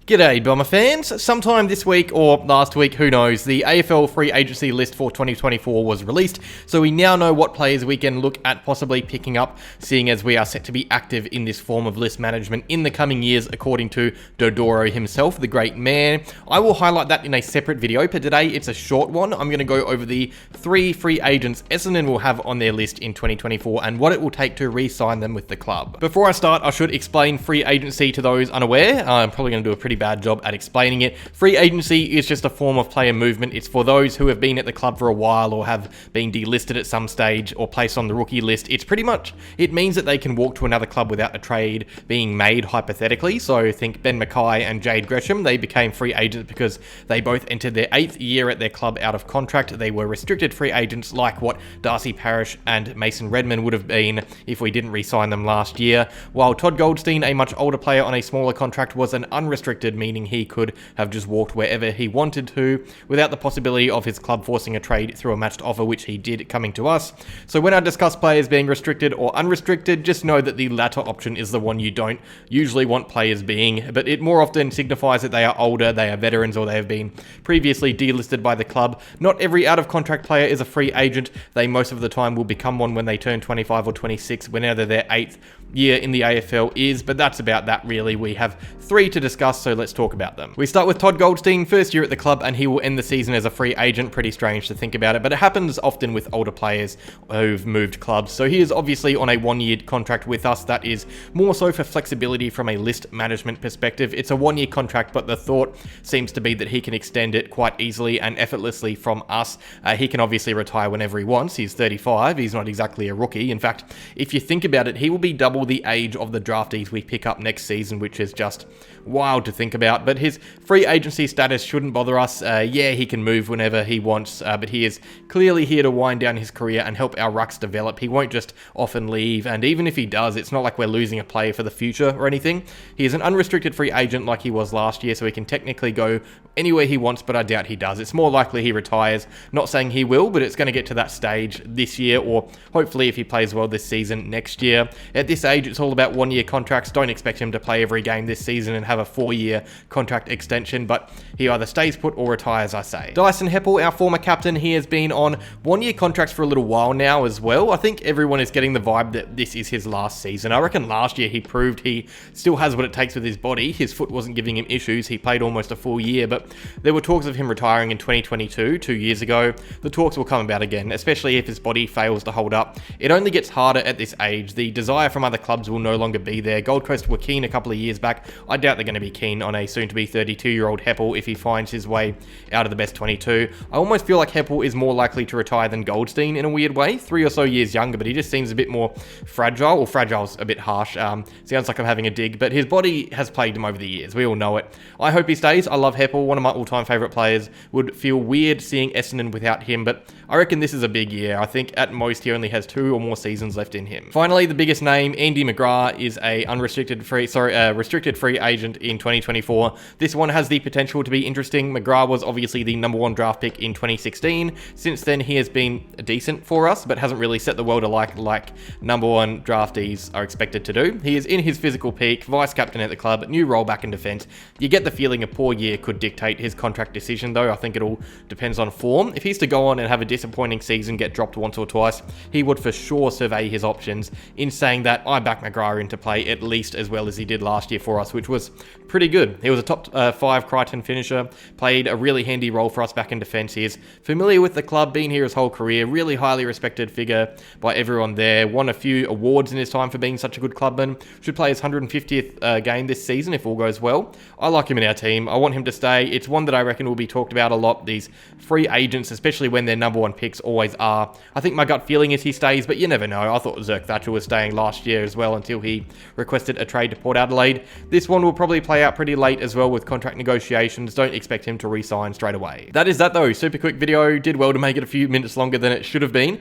G'day Bomber fans. Sometime this week or last week, who knows, the AFL free agency list for 2024 was released, so we now know what players we can look at possibly picking up, seeing as we are set to be active in this form of list management in the coming years, according to Dodoro himself, the great man. I will highlight that in a separate video, but today it's a short one. I'm going to go over the 3 free agents Essendon will have on their list in 2024 and what it will take to re-sign them with the club. Before I start, I should explain free agency to those unaware. I'm probably going to do a pretty bad job at explaining it. Free agency is just a form of player movement. It's for those who have been at the club for a while or have been delisted at some stage or placed on the rookie list. It's pretty much, it means that they can walk to another club without a trade being made, hypothetically. So think Ben Mackay and Jade Gresham. They became free agents because they both entered their 8th year at their club out of contract. They were restricted free agents like what Darcy Parish and Mason Redman would have been if we didn't re-sign them last year. While Todd Goldstein, a much older player on a smaller contract, was an unrestricted, meaning he could have just walked wherever he wanted to without the possibility of his club forcing a trade through a matched offer, which he did coming to us. So when I discuss players being restricted or unrestricted, just know that the latter option is the one you don't usually want players being, but it more often signifies that they are older, they are veterans, or they have been previously delisted by the club. Not every out-of-contract player is a free agent. They most of the time will become one when they turn 25 or 26, whenever their 8th year in the AFL is, but that's about that really. We have 3 to discuss, so let's talk about them. We start with Todd Goldstein, first year at the club, and he will end the season as a free agent. Pretty strange to think about it, but it happens often with older players who've moved clubs. So he is obviously on a 1-year contract with us. That is more so for flexibility from a list management perspective. It's a 1-year contract, but the thought seems to be that he can extend it quite easily and effortlessly from us. He can obviously retire whenever he wants. He's 35. He's not exactly a rookie. In fact, if you think about it, he will be double the age of the draftees we pick up next season, which is just wild to think about. But his free agency status shouldn't bother us. Yeah, he can move whenever he wants, but he is clearly here to wind down his career and help our rucks develop. He won't just often leave, and even if he does, it's not like we're losing a player for the future or anything. He is an unrestricted free agent like he was last year, so he can technically go anywhere he wants, but I doubt he does. It's more likely he retires. Not saying he will, but it's going to get to that stage this year, or hopefully if he plays well this season, next year. At this age, it's all about 1-year contracts. Don't expect him to play every game this season and have a 4-year contract extension, but he either stays put or retires, I say. Dyson Heppell, our former captain, he has been on 1-year contracts for a little while now as well. I think everyone is getting the vibe that this is his last season. I reckon last year he proved he still has what it takes with his body. His foot wasn't giving him issues. He played almost a full year, but there were talks of him retiring in 2022, 2 years ago. The talks will come about again, especially if his body fails to hold up. It only gets harder at this age. The desire from other clubs will no longer be there. Gold Coast were keen a couple of years back. I doubt they're going to be keen on a soon-to-be 32-year-old Heppell if he finds his way out of the best 22. I almost feel like Heppell is more likely to retire than Goldstein in a weird way. 3 or so years younger, but he just seems a bit more fragile, or fragile's a bit harsh. Sounds like I'm having a dig, but his body has plagued him over the years. We all know it. I hope he stays. I love Heppell, one of my all-time favourite players. Would feel weird seeing Essendon without him, but I reckon this is a big year. I think at most he only has 2 or more seasons left in him. Finally, the biggest name, Andy McGrath, is a restricted free agent in 2024. This one has the potential to be interesting. McGrath was obviously the #1 draft pick in 2016. Since then, he has been decent for us, but hasn't really set the world alight like #1 draftees are expected to do. He is in his physical peak, vice captain at the club, new role back in defence. You get the feeling a poor year could dictate his contract decision, though. I think it all depends on form. If he's to go on and have a disappointing season, get dropped once or twice, he would for sure survey his options. In saying that, I back McGrath into play at least as well as he did last year for us, which was pretty good. He was a top 5 Crichton finisher, played a really handy role for us back in defence. He is familiar with the club, been here his whole career, really highly respected figure by everyone there, won a few awards in his time for being such a good clubman, should play his 150th game this season if all goes well. I like him in our team. I want him to stay. It's one that I reckon will be talked about a lot. These free agents, especially when they're #1 picks, always are. I think my gut feeling is he stays, but you never know. I thought Zerk Thatcher was staying last year as well until he requested a trade to Port Adelaide. This one will probably play out pretty late as well with contract negotiations. Don't expect him to re-sign straight away. That is that though. Super quick video. Did well to make it a few minutes longer than it should have been.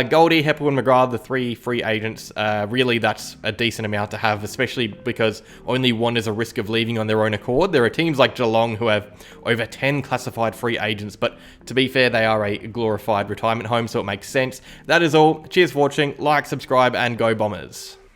Goldie, Heppell and McGrath, the 3 free agents. Really, that's a decent amount to have, especially because only one is a risk of leaving on their own accord. There are teams like Geelong who have over 10 classified free agents, but to be fair, they are a glorified retirement home, so it makes sense. That is all. Cheers for watching. Like, subscribe, and go Bombers.